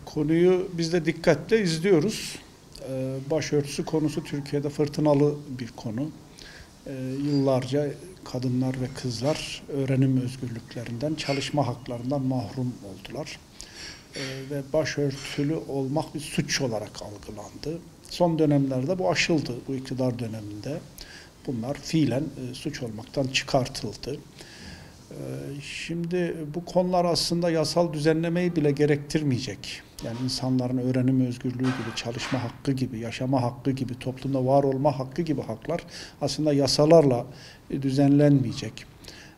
Konuyu biz de dikkatle izliyoruz. Başörtüsü konusu Türkiye'de fırtınalı bir konu. Yıllarca kadınlar ve kızlar öğrenim özgürlüklerinden, çalışma haklarından mahrum oldular. Ve başörtülü olmak bir suç olarak algılandı. Son dönemlerde bu aşıldı, bu iktidar döneminde. Bunlar fiilen suç olmaktan çıkartıldı. Şimdi bu konular aslında yasal düzenlemeyi bile gerektirmeyecek. Yani insanların öğrenim özgürlüğü gibi, çalışma hakkı gibi, yaşama hakkı gibi, toplumda var olma hakkı gibi haklar aslında yasalarla düzenlenmeyecek.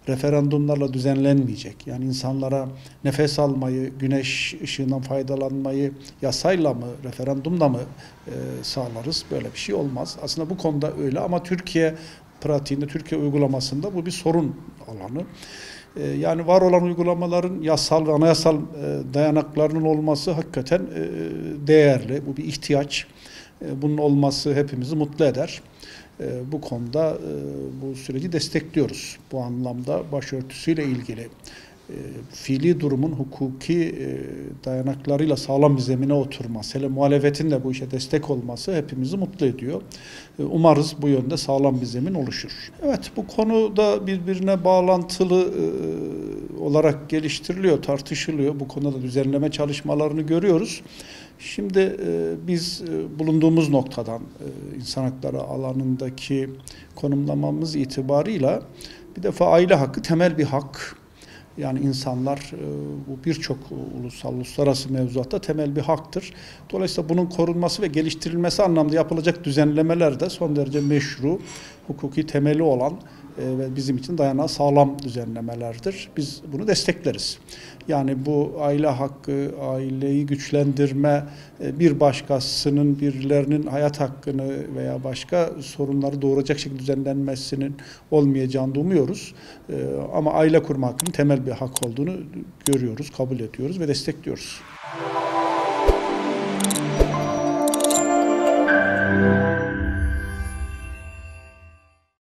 Referandumlarla düzenlenmeyecek. Yani insanlara nefes almayı, güneş ışığından faydalanmayı yasayla mı, referandumla mı sağlarız? Böyle bir şey olmaz. Aslında bu konuda öyle ama Türkiye pratiğinde, Türkiye uygulamasında bu bir sorun alanı. Yani var olan uygulamaların yasal ve anayasal dayanaklarının olması hakikaten değerli. Bu bir ihtiyaç. Bunun olması hepimizi mutlu eder. Bu konuda bu süreci destekliyoruz. Bu anlamda başörtüsüyle ilgili fiili durumun hukuki dayanaklarıyla sağlam bir zemine oturması, hele muhalefetin de bu işe destek olması hepimizi mutlu ediyor. Umarız bu yönde sağlam bir zemin oluşur. Evet, bu konu da birbirine bağlantılı olarak geliştiriliyor, tartışılıyor. Bu konuda düzenleme çalışmalarını görüyoruz. Şimdi biz bulunduğumuz noktadan insan hakları alanındaki konumlamamız itibarıyla bir defa aile hakkı temel bir hak. Yani insanlar bu birçok uluslararası mevzuatta temel bir haktır. Dolayısıyla bunun korunması ve geliştirilmesi anlamda yapılacak düzenlemeler de son derece meşru, hukuki temeli olan ve bizim için dayanağı sağlam düzenlemelerdir. Biz bunu destekleriz. Yani bu aile hakkı, aileyi güçlendirme, bir başkasının, birilerinin hayat hakkını veya başka sorunları doğuracak şekilde düzenlenmesinin olmayacağını umuyoruz. Ama aile kurma hakkının temel bir hak olduğunu görüyoruz, kabul ediyoruz ve destekliyoruz.